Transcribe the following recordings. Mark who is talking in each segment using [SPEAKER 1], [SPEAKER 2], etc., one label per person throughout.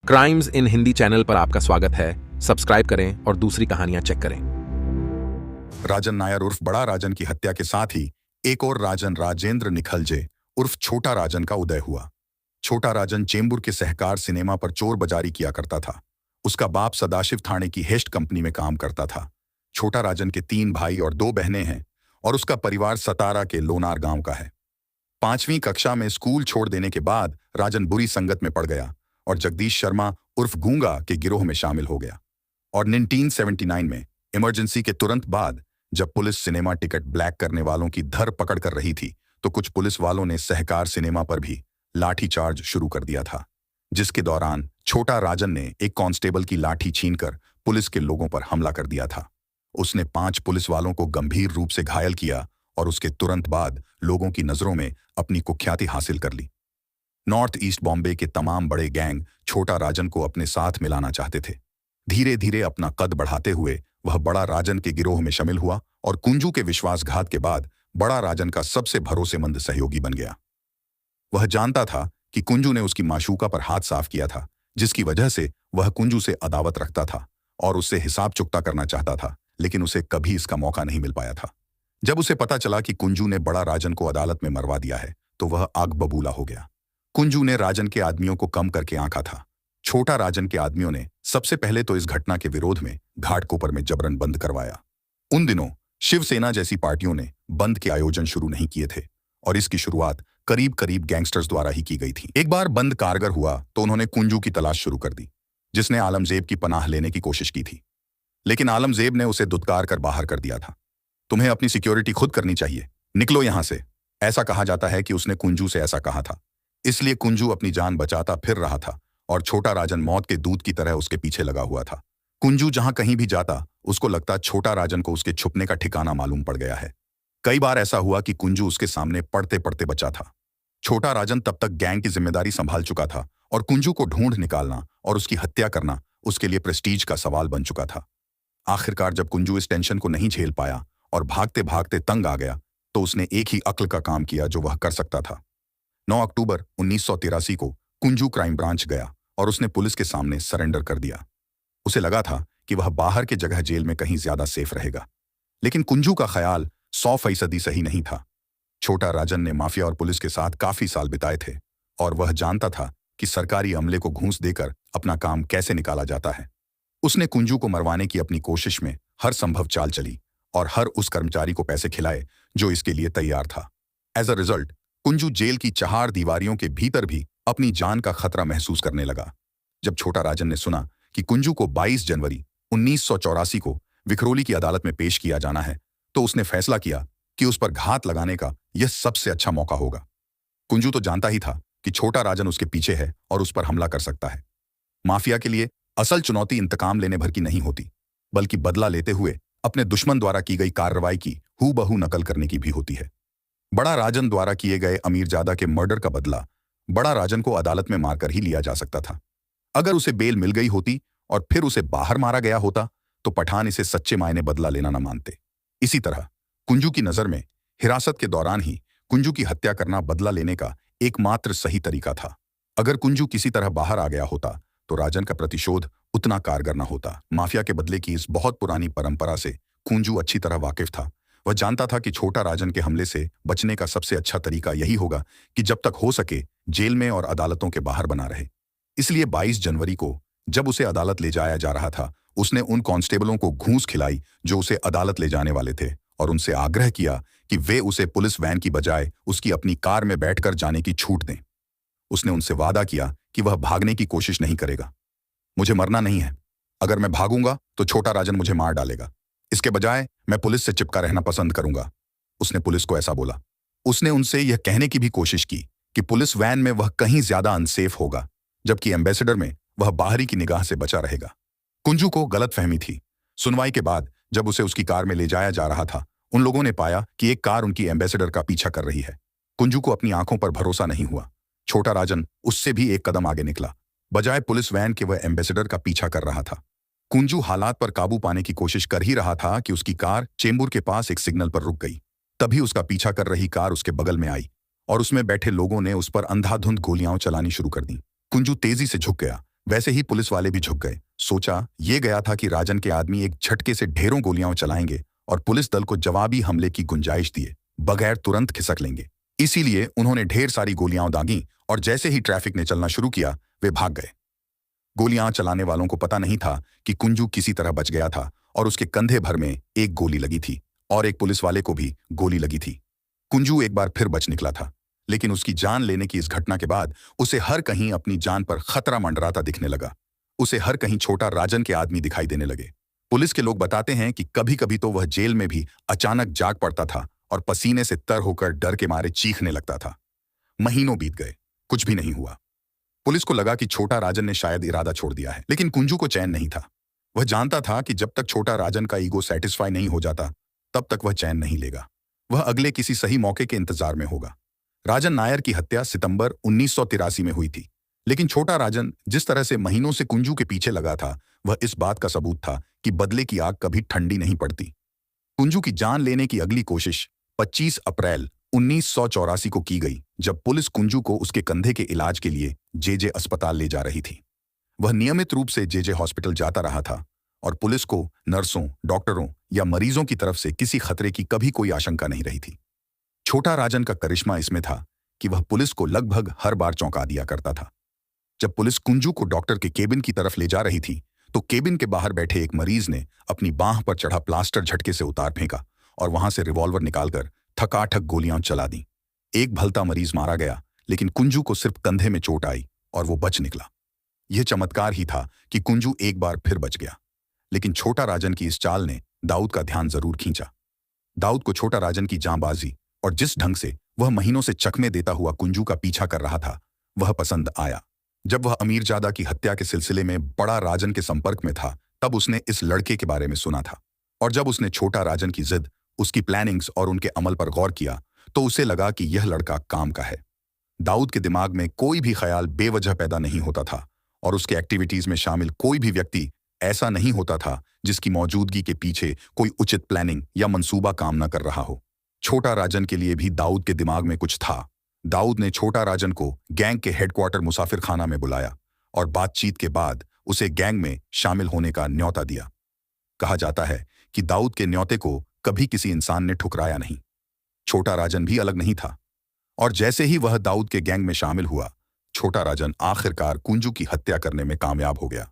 [SPEAKER 1] Crimes इन Hindi channel पर आपका स्वागत है। सब्सक्राइब करें और दूसरी कहानियां चेक करें।
[SPEAKER 2] राजन नायर उर्फ बड़ा राजन की हत्या के साथ ही एक और राजन राजेंद्र निखलजे उर्फ छोटा राजन का उदय हुआ। छोटा राजन चेंबूर के सहकार सिनेमा पर चोर बाजारी किया करता था। उसका बाप सदाशिव थाने की हेस्ट कंपनी में काम करता था। छोटा राजन के 3 भाई और 2 बहनें हैं और उसका परिवार सतारा के लोनार गांव का है। 5वीं कक्षा में स्कूल छोड़ देने के बाद राजन बुरी संगत में पड़ गया और जगदीश शर्मा उर्फ गूंगा के गिरोह में शामिल हो गया। और 1979 में इमरजेंसी के तुरंत बाद जब पुलिस सिनेमा टिकट ब्लैक करने वालों की धर पकड़ कर रही थी तो कुछ पुलिस वालों ने सहकार सिनेमा पर भी लाठीचार्ज शुरू कर दिया था, जिसके दौरान छोटा राजन ने एक कांस्टेबल की लाठी छीनकर पुलिस के लोगों पर हमला कर दिया था। उसने 5 पुलिस वालों को गंभीर रूप से घायल किया और उसके तुरंत बाद लोगों की नजरों में अपनी कुख्याति हासिल कर ली। नॉर्थ ईस्ट बॉम्बे के तमाम बड़े गैंग छोटा राजन को अपने साथ मिलाना चाहते थे। धीरे धीरे अपना कद बढ़ाते हुए वह बड़ा राजन के गिरोह में शामिल हुआ और कुंजू के विश्वासघात के बाद बड़ा राजन का सबसे भरोसेमंद सहयोगी बन गया। वह जानता था कि कुंजू ने उसकी माशूका पर हाथ साफ किया था, जिसकी वजह से वह कुंजू से अदावत रखता था और उससे हिसाब चुकता करना चाहता था, लेकिन उसे कभी इसका मौका नहीं मिल पाया था। जब उसे पता चला कि कुंजू ने बड़ा राजन को अदालत में मरवा दिया है तो वह आग बबूला हो गया। कुंजू ने राजन के आदमियों को कम करके आंका था। छोटा राजन के आदमियों ने सबसे पहले तो इस घटना के विरोध में घाटकोपर में जबरन बंद करवाया। उन दिनों शिवसेना जैसी पार्टियों ने बंद के आयोजन शुरू नहीं किए थे और इसकी शुरुआत करीब करीब गैंगस्टर्स द्वारा ही की गई थी। एक बार बंद कारगर हुआ तो उन्होंने कुंजू की तलाश शुरू कर दी, जिसने आलमजेब की पनाह लेने की कोशिश की थी, लेकिन आलमजेब ने उसे दुत्कार कर बाहर कर दिया था। तुम्हें अपनी सिक्योरिटी खुद करनी चाहिए, निकलो यहां से। ऐसा कहा जाता है कि उसने कुंजू से ऐसा कहा था। इसलिए कुंजू अपनी जान बचाता फिर रहा था और छोटा राजन मौत के दूत की तरह उसके पीछे लगा हुआ था। कुंजू जहां कहीं भी जाता उसको लगता छोटा राजन को उसके छुपने का ठिकाना मालूम पड़ गया है। कई बार ऐसा हुआ कि कुंजू उसके सामने पड़ते पड़ते बचा था। छोटा राजन तब तक गैंग की जिम्मेदारी संभाल चुका था और कुंजू को ढूंढ निकालना और उसकी हत्या करना उसके लिए प्रेस्टीज का सवाल बन चुका था। आखिरकार जब कुंजू इस टेंशन को नहीं झेल पाया और भागते भागते तंग आ गया तो उसने एक ही अक्ल का काम किया जो वह कर सकता था। 9 अक्टूबर 1983 को कुंजू क्राइम ब्रांच गया और उसने पुलिस के सामने सरेंडर कर दिया। उसे लगा था कि वह बाहर के जगह जेल में कहीं ज्यादा सेफ रहेगा, लेकिन कुंजू का ख्याल 100% सही नहीं था। छोटा राजन ने माफिया और पुलिस के साथ काफी साल बिताए थे और वह जानता था कि सरकारी अमले को घूस देकर अपना काम कैसे निकाला जाता है। उसने कुंजू को मरवाने की अपनी कोशिश में हर संभव चाल चली और हर उस कर्मचारी को पैसे खिलाए जो इसके लिए तैयार था। As a result Kunju jail की 4 दीवारियों के भीतर भी अपनी जान का खतरा महसूस करने लगा। जब छोटा राजन ने सुना कि कुंजू को 22 जनवरी 1984 को विखरोली की अदालत में पेश किया जाना है तो उसने फैसला किया कि उस पर घात लगाने का यह सबसे अच्छा मौका होगा। कुंजू तो जानता ही था कि छोटा राजन उसके पीछे है और उस पर हमला कर सकता है। माफिया के लिए असल चुनौती इंतकाम लेने भर की नहीं होती, बल्कि बदला लेते हुए अपने दुश्मन द्वारा की गई कार्रवाई की हूबहू नकल करने की भी होती है। बड़ा राजन द्वारा किए गए अमीरजादा के मर्डर का बदला बड़ा राजन को अदालत में मारकर ही लिया जा सकता था। अगर उसे बेल मिल गई होती और फिर उसे बाहर मारा गया होता तो पठान इसे सच्चे मायने बदला लेना न मानते। इसी तरह कुंजू की नजर में हिरासत के दौरान ही कुंजू की हत्या करना बदला लेने का एकमात्र सही तरीका था। अगर कुंजू किसी तरह बाहर आ गया होता तो राजन का प्रतिशोध उतना कारगर न होता। माफिया के बदले की इस बहुत पुरानी परंपरा से कुंजू अच्छी तरह वाकिफ था। वह जानता था कि छोटा राजन के हमले से बचने का सबसे अच्छा तरीका यही होगा कि जब तक हो सके जेल में और अदालतों के बाहर बना रहे। इसलिए 22 जनवरी को जब उसे अदालत ले जाया जा रहा था उसने उन कांस्टेबलों को घूस खिलाई जो उसे अदालत ले जाने वाले थे और उनसे आग्रह किया कि वे उसे पुलिस वैन की बजाय उसकी अपनी कार में बैठकर जाने की छूट दें। उसने उनसे वादा किया कि वह भागने की कोशिश नहीं करेगा। मुझे मरना नहीं है, अगर मैं भागूंगा तो छोटा राजन मुझे मार डालेगा। इसके बजाय मैं पुलिस से चिपका रहना पसंद करूंगा। उसने पुलिस को ऐसा बोला। उसने उनसे यह कहने की भी कोशिश की कि पुलिस वैन में वह कहीं ज्यादा अनसेफ होगा, जबकि एम्बेसडर में वह बाहरी की निगाह से बचा रहेगा। कुंजू को गलतफहमी थी। सुनवाई के बाद जब उसे उसकी कार में ले जाया जा रहा था उन लोगों ने पाया कि एक कार उनकी एम्बेसडर का पीछा कर रही है। कुंजू को अपनी आंखों पर भरोसा नहीं हुआ। छोटा राजन उससे भी एक कदम आगे निकला। बजाय पुलिस वैन के वह एम्बेसडर का पीछा कर रहा था। कुंजू हालात पर काबू पाने की कोशिश कर ही रहा था कि उसकी कार चेंबूर के पास एक सिग्नल पर रुक गई। तभी उसका पीछा कर रही कार उसके बगल में आई और उसमें बैठे लोगों ने उस पर अंधाधुंध गोलियां चलानी शुरू कर दी। कुंजू तेजी से झुक गया वैसे ही पुलिस वाले भी झुक गए। सोचा ये गया था कि राजन के आदमी एक झटके से ढेरों गोलियां चलाएंगे और पुलिस दल को जवाबी हमले की गुंजाइश दिए बगैर तुरंत खिसक लेंगे। इसीलिए उन्होंने ढेर सारी गोलियां दागी और जैसे ही ट्रैफिक ने चलना शुरू किया वे भाग गए। गोलियां चलाने वालों को पता नहीं था कि कुंजू किसी तरह बच गया था और उसके कंधे भर में एक गोली लगी थी और एक पुलिस वाले को भी गोली लगी थी। कुंजू एक बार फिर बच निकला था, लेकिन उसकी जान लेने की इस घटना के बाद उसे हर कहीं अपनी जान पर खतरा मंडराता दिखने लगा। उसे हर कहीं छोटा राजन के आदमी दिखाई देने लगे। पुलिस के लोग बताते हैं कि कभी कभी तो वह जेल में भी अचानक जाग पड़ता था और पसीने से तर होकर डर के मारे चीखने लगता था। महीनों बीत गए, कुछ भी नहीं हुआ। पुलिस को लगा कि छोटा राजन ने शायद इरादा छोड़ दिया है, लेकिन कुंजू को चैन नहीं था। वह जानता था कि जब तक छोटा राजन का ईगो सेटिस्फाई नहीं हो जाता तब तक वह चैन नहीं लेगा। वह अगले किसी सही मौके के इंतजार में होगा। राजन नायर की हत्या सितंबर 1983 में हुई थी, लेकिन छोटा राजन जिस तरह से महीनों से कुंजू के पीछे लगा था वह इस बात का सबूत था कि बदले की आग कभी ठंडी नहीं पड़ती। कुंजू की जान लेने की अगली कोशिश 25 अप्रैल 1984 को की गई, जब पुलिस कुंजू को उसके कंधे के इलाज के लिए जेजे अस्पताल ले जा रही थी। वह नियमित रूप से जेजे हॉस्पिटल जाता रहा था और पुलिस को नर्सों, डॉक्टरों या मरीजों की तरफ से किसी खतरे की कभी कोई आशंका नहीं रही थी। छोटा राजन का करिश्मा इसमें था कि वह पुलिस को लगभग हर बार चौंका दिया करता था। जब पुलिस कुंजू को डॉक्टर के केबिन की तरफ ले जा रही थी तो केबिन के बाहर बैठे एक मरीज ने अपनी बांह पर चढ़ा प्लास्टर झटके से उतार फेंका और वहां से रिवॉल्वर निकालकर थकाठक गोलियां चला दी। एक भलता मरीज मारा गया, लेकिन कुंजू को सिर्फ कंधे में चोट आई और वो बच निकला। यह चमत्कार ही था कि कुंजू एक बार फिर बच गया। लेकिन छोटा राजन की इस चाल ने दाऊद का ध्यान जरूर खींचा। दाऊद को छोटा राजन की जांबाजी और जिस ढंग से वह महीनों से चकमे देता हुआ कुंजू का पीछा कर रहा था वह पसंद आया। जब वह अमीरजादा की हत्या के सिलसिले में बड़ा राजन के संपर्क में था तब उसने इस लड़के के बारे में सुना था, और जब उसने छोटा राजन की जिद, उसकी प्लानिंग्स और उनके अमल पर गौर किया तो उसे लगा कि यह लड़का काम का है। दाऊद के दिमाग में कोई भी ख्याल बेवजह पैदा नहीं होता था और उसके एक्टिविटीज में शामिल कोई भी व्यक्ति ऐसा नहीं होता था जिसकी मौजूदगी के पीछे कोई उचित प्लानिंग या मंसूबा काम न कर रहा हो। छोटा राजन के लिए भी दाऊद के दिमाग में कुछ था। दाऊद ने छोटा राजन को गैंग के हेडक्वार्टर मुसाफिर खाना में बुलाया और बातचीत के बाद उसे गैंग में शामिल होने का न्योता दिया। कहा जाता है कि दाऊद के न्योते को कभी किसी इंसान ने ठुकराया नहीं। छोटा राजन भी अलग नहीं था, और जैसे ही वह दाऊद के गैंग में शामिल हुआ, छोटा राजन आखिरकार कुंजू की हत्या करने में कामयाब हो गया।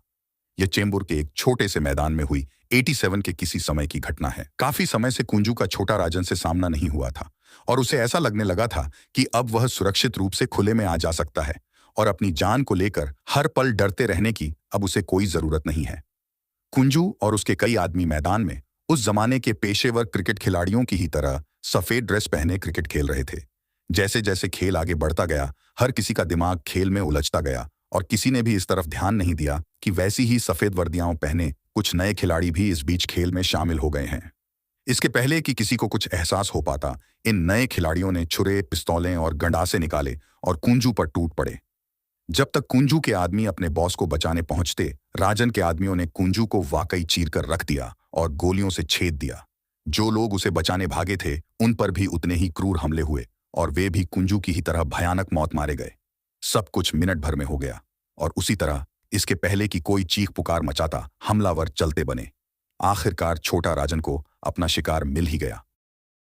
[SPEAKER 2] यह चेंबूर के एक छोटे से मैदान में हुई 87 के किसी समय की घटना है। काफी समय से कुंजू का छोटा राजन से सामना नहीं हुआ था और उसे ऐसा लगने लगा था कि अब वह सुरक्षित रूप से खुले में आ जा सकता है और अपनी जान को लेकर हर पल डरते रहने की अब उसे कोई जरूरत नहीं है। कुंजू और उसके कई आदमी मैदान में उस जमाने के पेशेवर क्रिकेट खिलाड़ियों की ही तरह सफेद ड्रेस पहने क्रिकेट खेल रहे थे। जैसे जैसे खेल आगे बढ़ता गया, हर किसी का दिमाग खेल में उलझता गया और किसी ने भी इस तरफ ध्यान नहीं दिया कि वैसी ही सफेद वर्दियां पहने कुछ नए खिलाड़ी भी इस बीच खेल में शामिल हो गए हैं। इसके पहले कि किसी को कुछ एहसास हो पाता, इन नए खिलाड़ियों ने छुरे, पिस्तौलें और गंडासे निकाले और कुंजू पर टूट पड़े। जब तक कुंजू के आदमी अपने बॉस को बचाने पहुंचते, राजन के आदमियों ने कुंजू को वाकई चीर कर रख दिया और गोलियों से छेद दिया। जो लोग उसे बचाने भागे थे उन पर भी उतने ही क्रूर हमले हुए और वे भी कुंजू की ही तरह भयानक मौत मारे गए। सब कुछ मिनट भर में हो गया और उसी तरह इसके पहले कि कोई चीख पुकार मचाता, हमलावर चलते बने। आखिरकार छोटा राजन को अपना शिकार मिल ही गया।